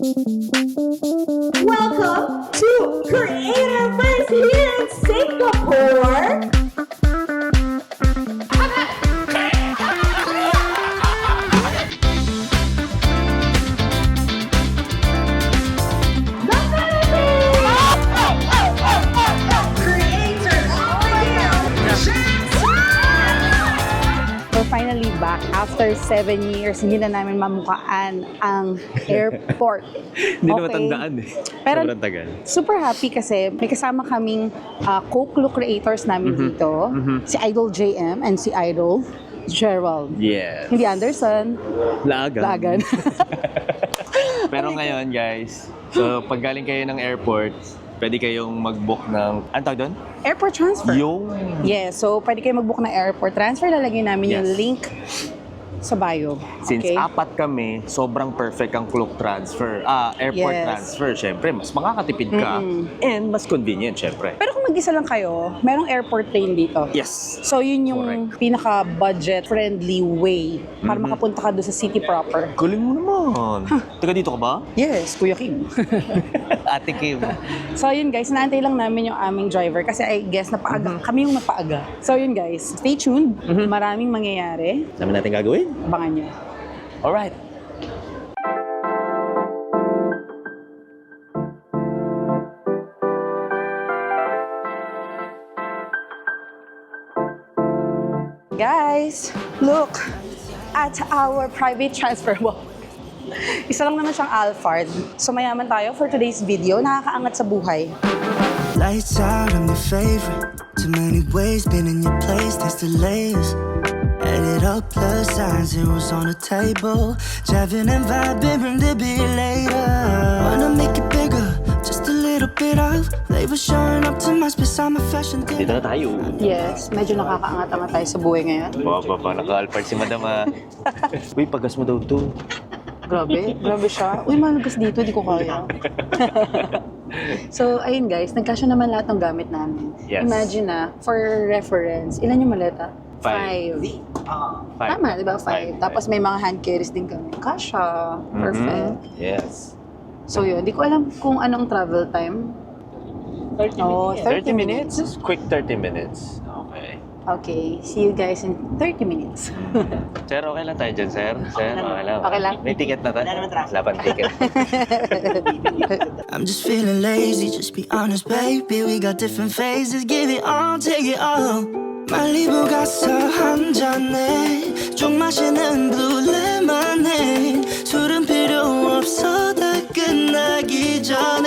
Welcome to Creator Fest here in Singapore. We're finally back after 7 years. Hindi na namin mamukaan ang airport. Hindi na matandaan eh. Pero Sobrang tagal. super happy kasi may kasama kaming Coke Look creators namin dito. Si Idol JM and si Idol Gerald. Yes. Hindi Anderson. Laagan. Lagan. Pero ngayon guys, so pag galing kayo ng airport, pwede kayong mag-book ng, ano tawag doon? Airport transfer. Yung... Yes, so pwede kayo mag-book ng airport transfer. Lalagay namin yung Yes. link sa bio. Since Okay? apat kami, sobrang perfect ang Klook transfer. Airport Yes. transfer, syempre, mas makakatipid ka and mas convenient, syempre. Pero kung mag-isa lang kayo, merong airport plane dito. Yes. So yun yung pinaka-budget friendly way para makapunta ka doon sa city proper. Galing mo naman. Taga dito ka ba? Yes, Kuya Kim. Ate Kim. So yun guys, naantay lang namin yung aming driver kasi I guess napaaga. Kami yung napaaga. So yun guys, stay tuned. Maraming mangyayari. Dami natin gagawin. Abangan nyo. Alright. Guys, look at our private transfer. Wow. Isa lang naman siyang Alphard. So mayaman tayo for today's video. Nakakaangat sa buhay. Lights out, I'm your favorite. Too many ways, been in your place, there's delays. Add it up, plus signs, zeros on the table. Driving and vibing, bring the beat later. Wanna make it bigger, just a little bit of flavor showing up to my space, I'm a fashion Dito dinner. na tayo. Yes, medyo nakakaangat-angat tayo sa buhay ngayon. Baba, naka-alpart si madam Uy, pagas mo daw to. Grabe siya. Uy, malagas dito, di ko kaya. So, ayun guys, nagkasya naman lahat ng gamit namin. Yes. Imagine na, for reference, ilan yung maleta? 5. 5. Tama, di ba? 5. Tapos may mga hand carries din kami. Kasha. Perfect. Yes. So yun, di ko alam kung anong travel time. 30 Oh, 30 minutes? Just quick 30 minutes. Okay. Okay, see you guys in 30 minutes. Sir, okay lang tayo dyan, sir? Sir, okay lang. Okay lang. May ticket na tayo? Wala pang ticket. I'm just feeling lazy, just be honest, baby. We got different phases, give it all, take it all. 말리부 가서 한 잔에 좀 마시는 blue lemonade. 술은 필요 없어 다 끝나기 전에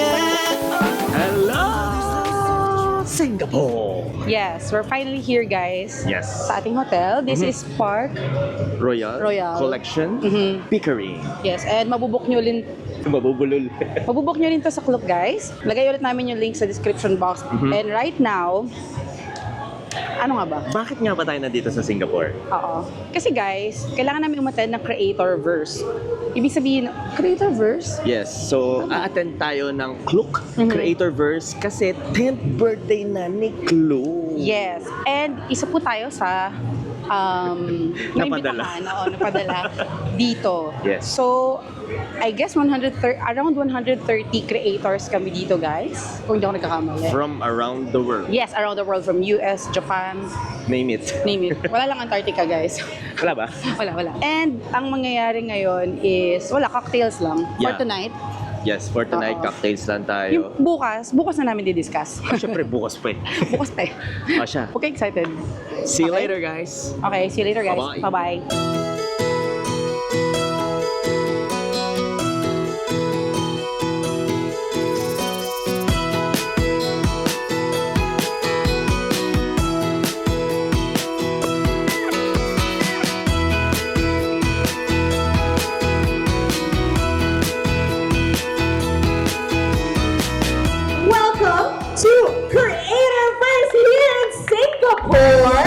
yeah. Hello! Singapore! Yes, we're finally here guys. Yes. Sa ating hotel. This is Park. Royal, Mhm. Collection, Pickering. Yes, and mabubuk nyo rin Mabubulol. to sa Klook guys. Lagay ulit namin yung link sa description box. And right now, ano nga ba? Bakit nga ba tayo nandito sa Singapore? Oo. Kasi guys, kailangan namin umattend ng Creatorverse. Ibig sabihin, Creatorverse? Yes, so a-attend tayo ng Klook Creatorverse kasi 10th birthday na ni Klook. Yes. And isa po tayo sa Napadala. naimbitahan, napadala dito. Yes. So, I guess around 130 creators kami dito, guys. Kung hindi ako nagkakamali. From around the world. Yes, around the world. From US, Japan, Name it. name it. Wala lang Antarctica, guys. Wala ba? Wala. And ang mangyayari ngayon is, cocktails lang. For Yeah. tonight. Yes, for tonight, Oo. cocktails lang Yung tayo. bukas na namin di-discuss. Siyempre, bukas pa eh. Bukas pa eh. Siya. Okay, excited. See you Okay. later, guys. Okay, see you later, guys. Bye-bye. Bye-bye. Welcome to Creator Fest here in Singapore.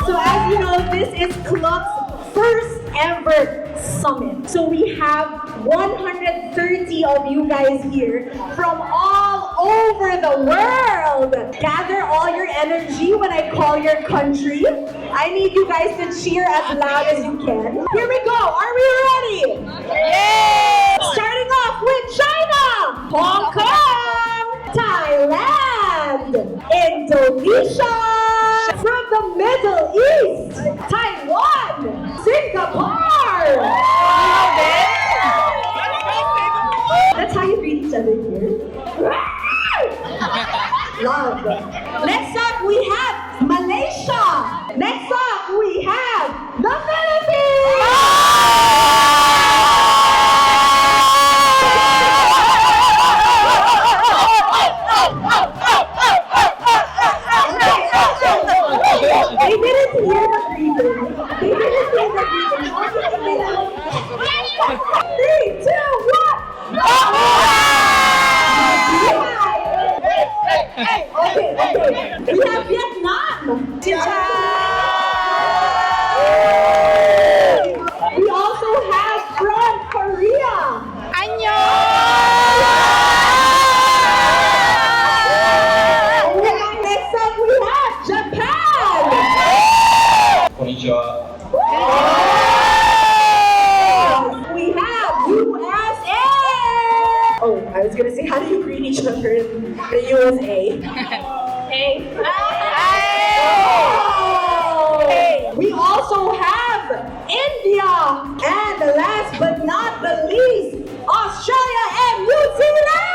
So as you know, this is Klook's first ever summit. So we have 130 of you guys here from all over the world. Gather all your energy when I call your country. I need you guys to cheer as loud as you can. Here we go. Are we ready? Yay! Start Malaysia. From the Middle East, Taiwan, Singapore. That's how you greet each other here. Love. Next up, we have Malaysia. Next up, we have the Philippines. They didn't hear the greeting. They didn't hear the greeting. 3, 2, 1. Okay. We have Vietnam. We also have from Korea. Next up, we have Japan. Konnichiwa. We have USA. Oh, I was gonna say, how do you greet each other in the USA? Hey. Oh. We also have India, and last but not the least, Australia and New Zealand.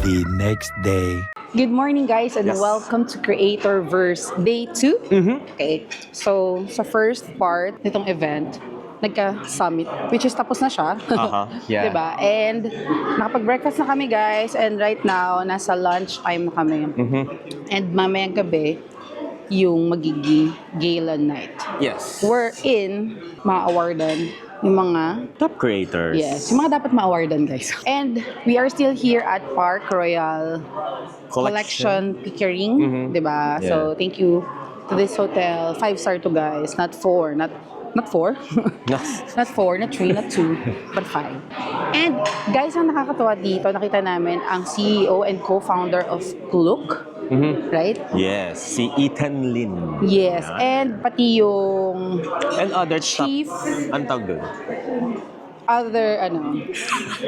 The next day. Good morning, guys, and welcome to Creatorverse Day 2. Okay, so sa first part nitong event, nagka-summit, which is tapos na siya. Yeah. Diba? And nakapag-breakfast na kami, guys, and right now, nasa lunch time na kami. And mamayang gabi, yung magiging gala night. Yes. We're in ma-awardan yung mga Top creators. yes, yung mga dapat ma-awardan, guys. And we are still here at Park Royal Collection Pickering, diba? Yeah. So, thank you to this hotel. 5-star to, guys. Not 4. Not 4. No. Not 4, not 3, not 2, but 5. And, guys, ang nakakatuwa dito, nakita namin ang CEO and co-founder of Klook. Right? Yes, si Ethan Lin. Yes. Yeah. And pati yung And other Chief. ang tawag dun? other,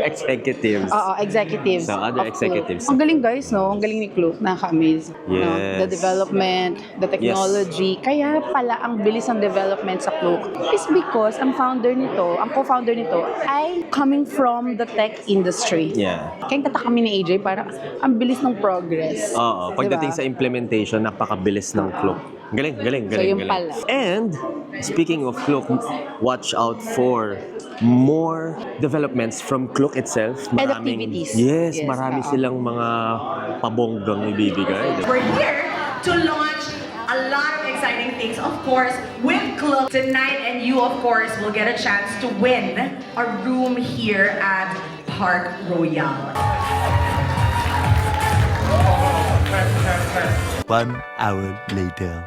Executives. executives. So, other of executives. Klook. Ang galing, guys, no? Ang galing ni Klook. Nakaka-amaze. No? Yes. The development, the technology. Kaya pala ang bilis ng development sa Klook is because ang founder nito, ang co-founder nito, ay coming from the tech industry. Yeah. Kaya tataka kami ni AJ, parang ang bilis ng progress. Oo, pagdating Diba? sa implementation, napakabilis ng Klook. Galing. So, yung pala. And, speaking of Klook, watch out for more developments from Klook itself. And activities. Yes, Yes, marami oo. silang mga pabonggang ibibigay. We're here to launch a lot of exciting things, of course, with Klook tonight, and you, of course, will get a chance to win a room here at Park Royal. 1 hour later.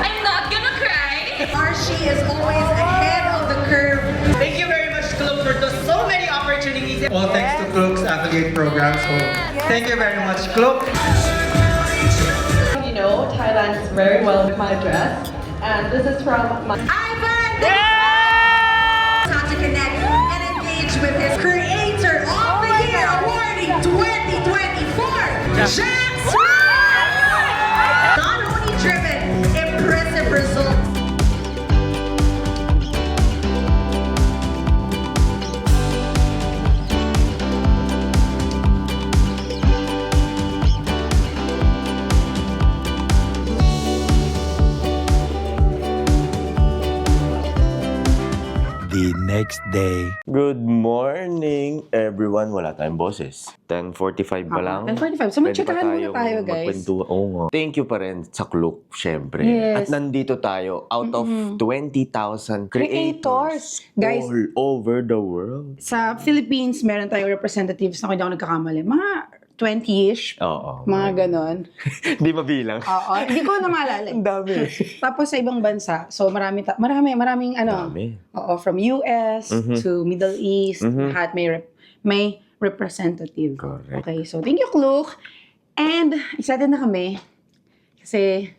I'm not gonna cry. Archie is always ahead of the curve. Thank you very much, Klook, for so many opportunities. All thanks to Klook's affiliate program. So, thank you very much, Klook. You know, Thailand is very well with my dress, and this is from my. Ivan! Time to connect and engage with his Creator of the Year awarding 2024, Jack Swag! Not only driven, impressive results. The next next day. Good morning, everyone. Wala tayong boses. 10:45 pa lang. 10:45. So, mag-checkahan muna tayo, guys. magkwentuhan. Oo nga. Thank you pa rin sa Klook, syempre. Yes. At nandito tayo out of 20,000 creators Guys, all over the world. sa Philippines, meron tayong representatives na kung hindi ako nagkakamali. Mga 20-ish. Oo. Mga ganon. Di mabilang. Oo. Hindi ko na maalala. Ang dami. Tapos sa ibang bansa, so maraming ano. Dami. Oo, from US to Middle East, lahat may representative. Correct. Okay, so thank you, Klook. And excited na kami kasi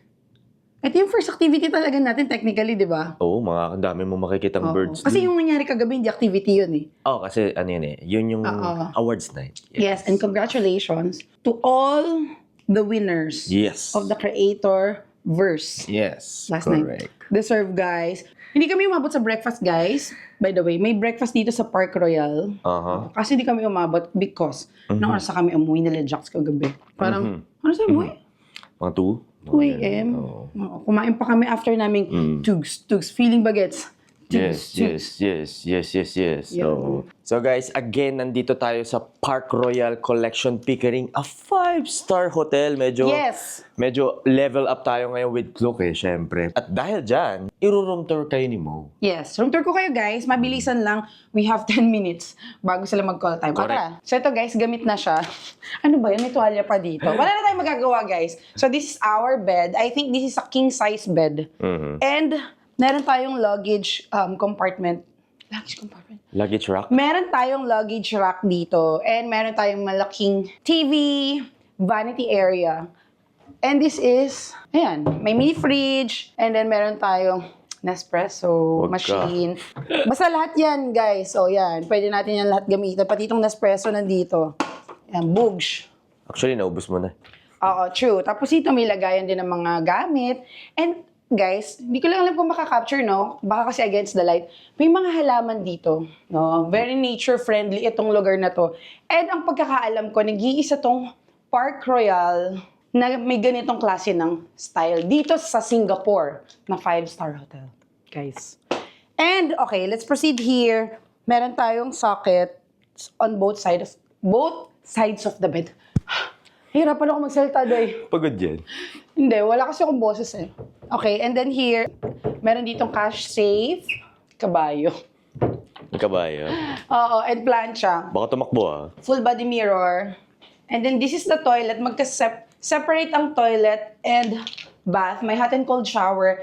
ito yung first activity talaga natin technically, di ba? Oo, mga dami mo makikitang Oo. birds. Kasi yung nangyari kagabi, hindi activity yun eh. kasi ano yun eh. Yun yung Oo. awards night. Yes, and congratulations to all the winners Yes. of the Creator Verse Yes. last correct. night. Deserve, guys. Hindi kami umabot sa breakfast, guys. By the way, may breakfast dito sa Park Royal. Kasi hindi kami umabot because nung oras na kami umuwi nila Jax kagabi. Parang, ano sa umuwi? Mga 2? 2 a.m. Oo, kumain pa kami after naming tugs, feeling bagets. Yes. So guys, again, nandito tayo sa Park Royal Collection Pickering, a 5-star hotel. Medyo level up tayo ngayon with Klook syempre. At dahil dyan, i-room tour kayo ni Mo. Yes, room tour ko kayo, guys. Mabilisan lang. We have 10 minutes bago sila mag-call time. Correct. So ito, guys, gamit na siya. Ano ba yun? May tuwalya pa dito. Wala na tayong magagawa, guys. So this is our bed. I think this is a king-size bed. And meron tayong luggage compartment. Luggage rack? Meron tayong luggage rack dito. And meron tayong malaking TV, vanity area. And this is, ayan, may mini fridge. And then meron tayong Nespresso Wag ka. machine. Basta lahat yan, guys. O yan, pwede natin yan lahat gamitin. Pati itong Nespresso nandito. Ayan, Boogs. Actually, naubos mo na. Oo, true. Tapos ito may lagayan din ng mga gamit. And guys, hindi ko lang alam kung makaka-capture, no? Baka kasi against the light. May mga halaman dito, no? Very nature-friendly itong lugar na to. And ang pagkakaalam ko, nag-iisa tong Park Royal na may ganitong klase ng style dito sa Singapore na 5-star hotel, guys. And, okay, let's proceed here. Meron tayong socket on both sides of the bed. Hirapan ako magsalita, day. Pagod yan. Hindi, wala kasi akong boses eh. Okay, and then here, meron ditong cash safe, kabayo. May kabayo. Oo, and plancha. Baka tumakbo Full body mirror. And then this is the toilet. Separate ang toilet and bath. May hot and cold shower.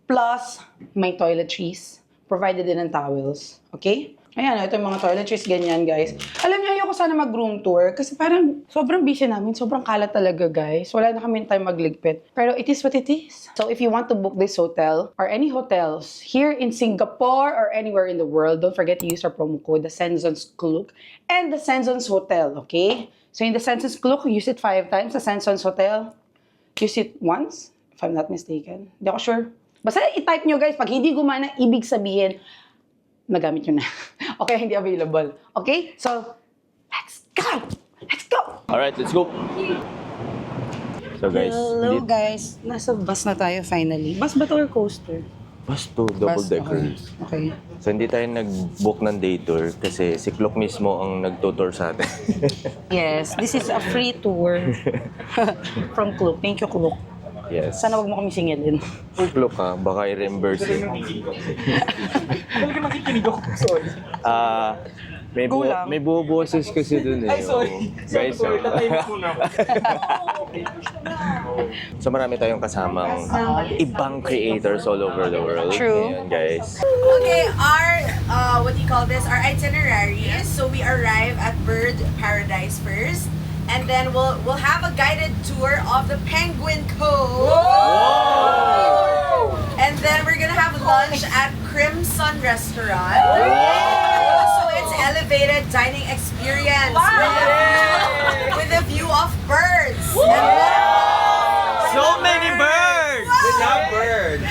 Plus, may toiletries. Provided din ng towels. Okay? Ayan, ito yung mga toiletries, ganyan, guys. Alam niyo, ayoko sana mag-room tour kasi parang sobrang busy namin. Sobrang kalat talaga, guys. Wala na kami time magligpit. Pero it is what it is. So if you want to book this hotel or any hotels here in Singapore or anywhere in the world, don't forget to use our promo code, the Sensons Klook and the Sensons Hotel, okay? So in the Sensons Klook, use it 5 times. The Sensons Hotel, use it once, if I'm not mistaken. Hindi ako sure. Basta i-type nyo, guys. Pag hindi gumana, ibig sabihin, nagamit nyo na. Okay, hindi available. Okay? So, let's go! Let's go! Alright, let's go. So guys, Hello, guys. Nasa bus na tayo finally. Bus ba to or coaster? bus to double decker. Okay. So hindi tayo nag-book ng day tour kasi si Klook mismo ang nagtutour sa atin. Yes, this is a free tour from Klook. Thank you, Klook. Yes. Sana wag mo kami singilin. Uy, Klook ha, baka i-reimburse eh. Talaga nakikinig ako. Sorry. Go lang. May boses kasi dun eh. Ay, sorry. Guys, Sorry, tatayimik muna ako. So marami tayong kasamang ibang creators all over the world. True. Ayan, guys. Okay, our what do you call this? Our itinerary. So we arrive at Bird Paradise first, and then we'll have a guided tour of the Penguin Cove. Whoa! And then we're gonna have lunch at Crimson Restaurant. So it's elevated dining experience with a view of birds. So many birds! We love birds.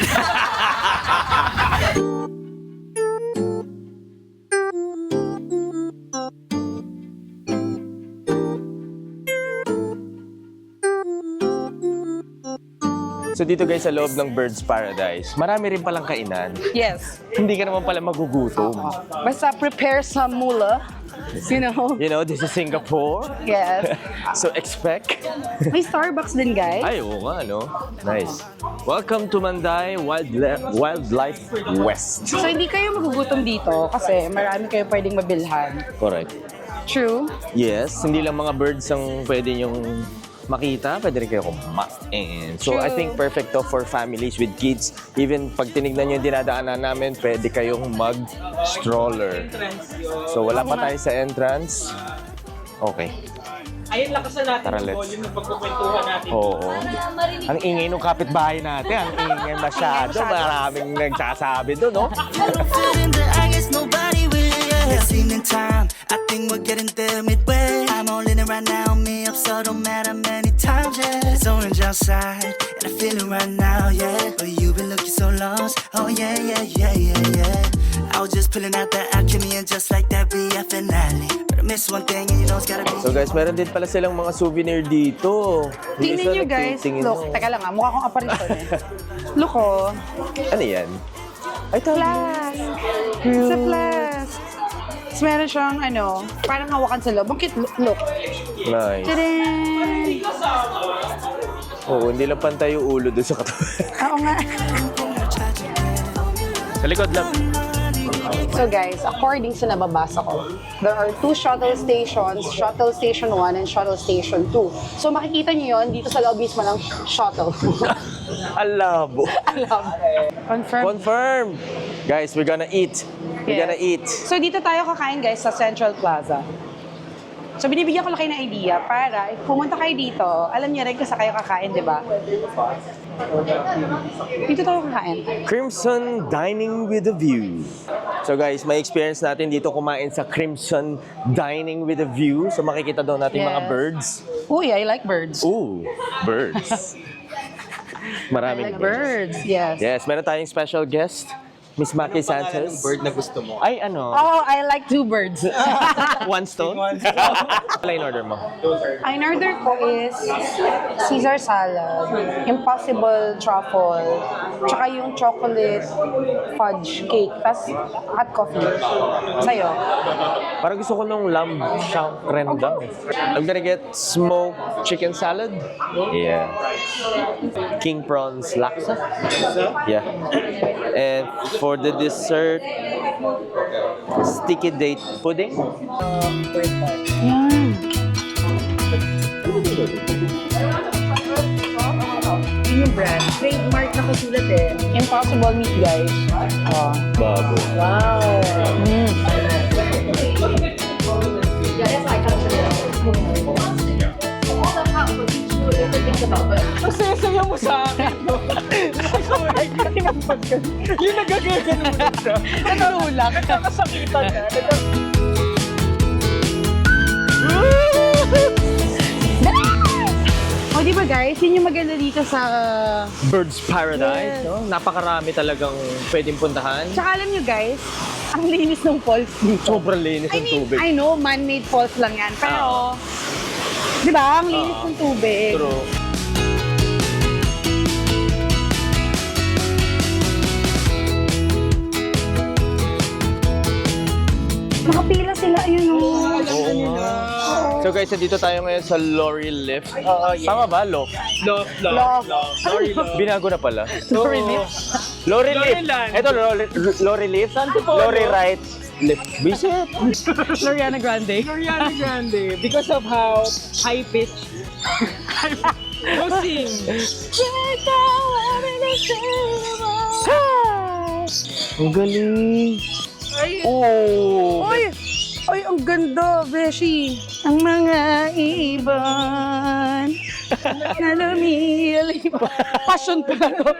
So dito guys sa loob ng Bird's Paradise, marami rin palang kainan. Yes. Hindi ka naman pala magugutom. Basta prepare some mula. You know? You know, this is Singapore. Yes. So expect. May Starbucks din, guys. Ay, oo nga, no? Nice. Welcome to Manday Wildlife West. So, hindi kayo magugutom dito kasi marami kayo pwedeng mabilhan. Correct. True. Yes, hindi lang mga birds ang pwede yung makita, pwede rin kayo kumain. So, I True. think perfect to for families with kids. Even pag tinignan nyo yung dinadaanan namin, pwede kayong mag-stroller. So, wala pa tayo sa entrance. Okay. Ayun, lakasan natin Tara, yung let's. volume ng pagkukwentuhan natin. Oo. Ang ingay ng kapitbahay natin. Ang ingay masyado. Maraming nagsasabi doon, no? Feeling that I guess nobody will. It's evening time. I think we're getting there midway. I'm all in it right now. Me up, so don't matter many times. Yeah, it's orange outside, and I feel it right now. Yeah, but you've been looking so lost. Oh yeah, yeah, yeah, yeah, yeah. I was just pulling out that alchemy, and just like that, be a finale. But I miss one thing, and you know it's gotta be. So guys, meron din pala silang mga souvenir dito. Yung Tingnan isa nyo, guys. nagtitingin, Look, no? teka lang ah. Mukha kong apparition eh. Look, oh. Ano yan? Ay, tawag. Flask. Sa flask. Tapos meron siyang, ano, parang hawakan sa loob. Ang cute. Look. Nice. Tadaan! Oo, hindi lang pantay yung ulo doon sa katawan. Oo nga. Sa likod lang. So guys, according sa nababasa ko, there are 2 shuttle stations, Shuttle Station 1 and Shuttle Station 2. So makikita niyo yon dito sa loob mismo ng shuttle. Alabo. Alam. Confirm. Confirm. Guys, we're gonna eat. We're Yes. gonna eat. So dito tayo kakain guys sa Central Plaza. So binibigyan ko lang kayo ng idea para if pumunta kayo dito, alam niyo rin kung saan kayo kakain, di ba? Dito tayo kakain. Crimson Dining with a View. So guys, may experience natin dito kumain sa Crimson Dining with a View. So makikita daw natin mga Yes. birds. Uy, I like birds. Ooh, birds. I Maraming like birds. Yes. Yes, meron tayong special guest. Miss Maki Sanchez. Bird na gusto mo. Ay, ano? Oh, I like 2 birds. One stone? Wala in order mo? Ang order ko is Caesar salad, impossible truffle, tsaka yung chocolate fudge cake, tas hot coffee. Sa'yo? Parang gusto ko nung lamb shank rendang. I'm gonna get smoked chicken salad. Yeah. King prawns laksa. Yeah. And for the dessert, sticky date pudding. Yan. Yun yung brand. Trademark na kasulat eh. Impossible meat, guys. Oh. Babo. Wow. Masaya mo sa akin. Yung nagagagano mo na siya. Natulak. Nagkakasakitan ka. O, di ba guys? Yun yung maganda dito sa... Bird's Paradise. Yes. No? Napakarami talagang pwedeng puntahan. Tsaka alam nyo guys, ang linis ng falls dito. Sobrang linis I ng mean, tubig. I know, man-made falls lang yan. Pero, di ba? Ang linis ng tubig. True. Nakapila sila, yun o. Oo nga. So guys, dito tayo ngayon sa Lorry Lift. Tama ba? Loft? Love. Sorry, Binago na pala. Lorry Lift. Lorry Lift. Land. Ito, Lorry Lift. Lorry right lift. Visit. Loriana Grande. Ariana Grande, because of how high pitch. Go sing. Ang galing. Oh. Uy! Uy, ang ganda, Beshi. Ang mga ibon na lumilipan. Passion pa to.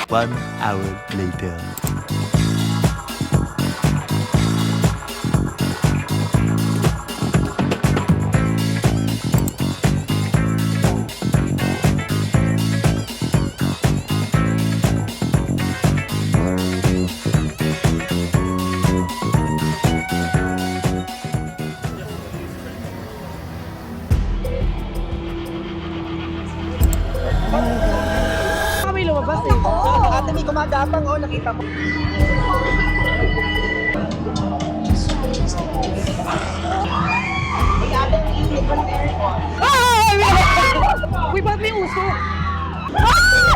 One hour later. Kami lumabas eh. Ate, may kumagapang, oh, nakita ko. Uy, ba't may uso? Ah!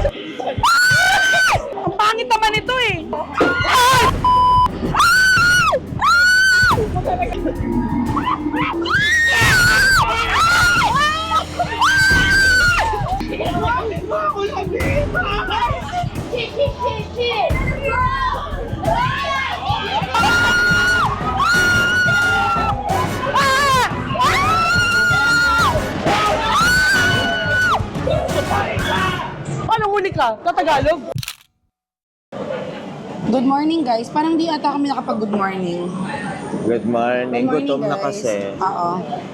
Ah! Ang pangit naman ito eh. Ah! Anong huli ka? Tatagalog? Good morning guys. Parang di ata kami nakapag-good morning. Good morning. Gutom na guys. kasi. Oo.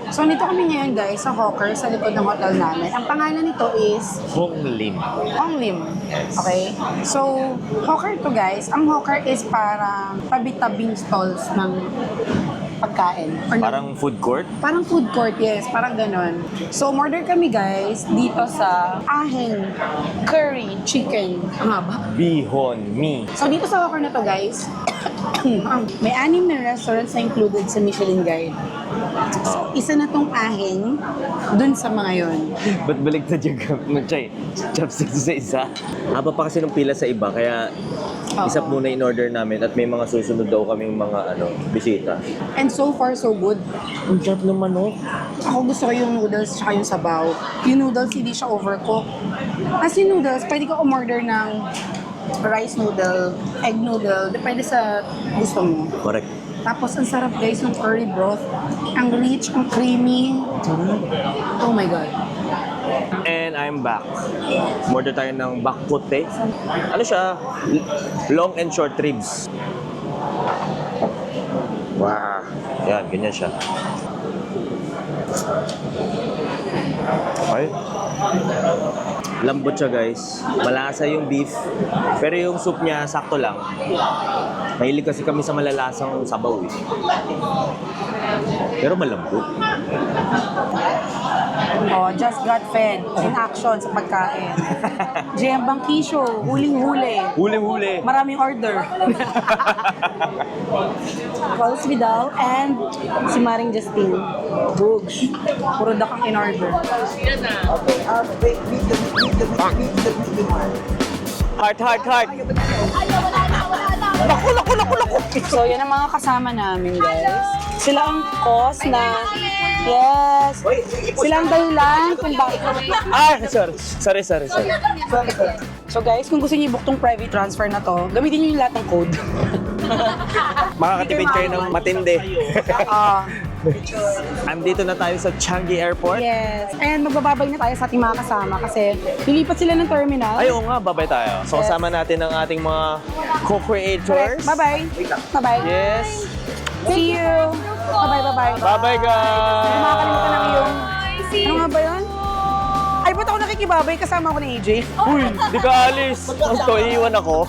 So, nito kami ngayon guys sa Hawker sa likod ng hotel namin. Ang pangalan nito is Hong Lim. Hong Lim. Okay? So, Hawker to guys. Ang Hawker is parang tabi-tabing stalls ng pagkain. Or ng- Parang food court. Parang food court, yes. Parang ganon. So, order kami guys dito sa aheng curry chicken. Ang haba. Bihon Mi. So, dito sa Hawker na to guys, may 6 na restaurants na included sa Michelin Guide. So, isa na tong aheng dun sa mga yon. Ba't baliktad yung chopsticks sa isa? Haba pa kasi nung pila sa iba, kaya isa muna in-order namin at may mga susunod daw kaming mga bisita. And so far, so good. Ang sarap ng manok. Ako gusto ko yung noodles tsaka yung sabaw. Yung noodles, hindi siya overcooked. As yung noodles, pwede ka umorder ng rice noodle, egg noodle, depende sa gusto mo. Correct. Tapos, ang sarap guys ng curry broth. Ang rich, ang creamy. Oh my God. And I'm back. Order tayo ng bakpote. Ano siya? Long and short ribs. Wow. Yan, ganyan siya. Okay. Lambot siya guys. Malasa yung beef. Pero yung soup niya, sakto lang. Mahilig kasi kami sa malalasang sabaw eh. Pero malambot. Oh, just got fed in action sa pagkain. JM Bangkisyo, huling-huli. Huli-huli. Maraming order. Carlos Vidal and si Maring Justine. Bugs. Puro dakang in order. Heart, heart, heart. So, yan ang mga kasama namin, guys. Sila ang cause na, yes, sila ang dahilan kung bakit. Sorry. So, guys, kung gusto niyo i-book tong private transfer na to, gamitin niyo yung lahat ng code. Makakatipid kayo ng matindi. Ah, Andito na tayo sa Changi Airport. yes. And magbababay na tayo sa ating mga kasama kasi lilipat sila ng terminal. Ay, oo nga, babay tayo. So, Yes. kasama natin ang ating mga co-creators. Bye-bye. Bye-bye. Yes. See you. Bye-bye. Bye-bye, guys. Hindi makakalimutan ng iyong... Ano nga ba yun? Ay, ba't ako nakikibabay? Kasama ako ni AJ. Uy, di ka alis. Ito, iiwan ako.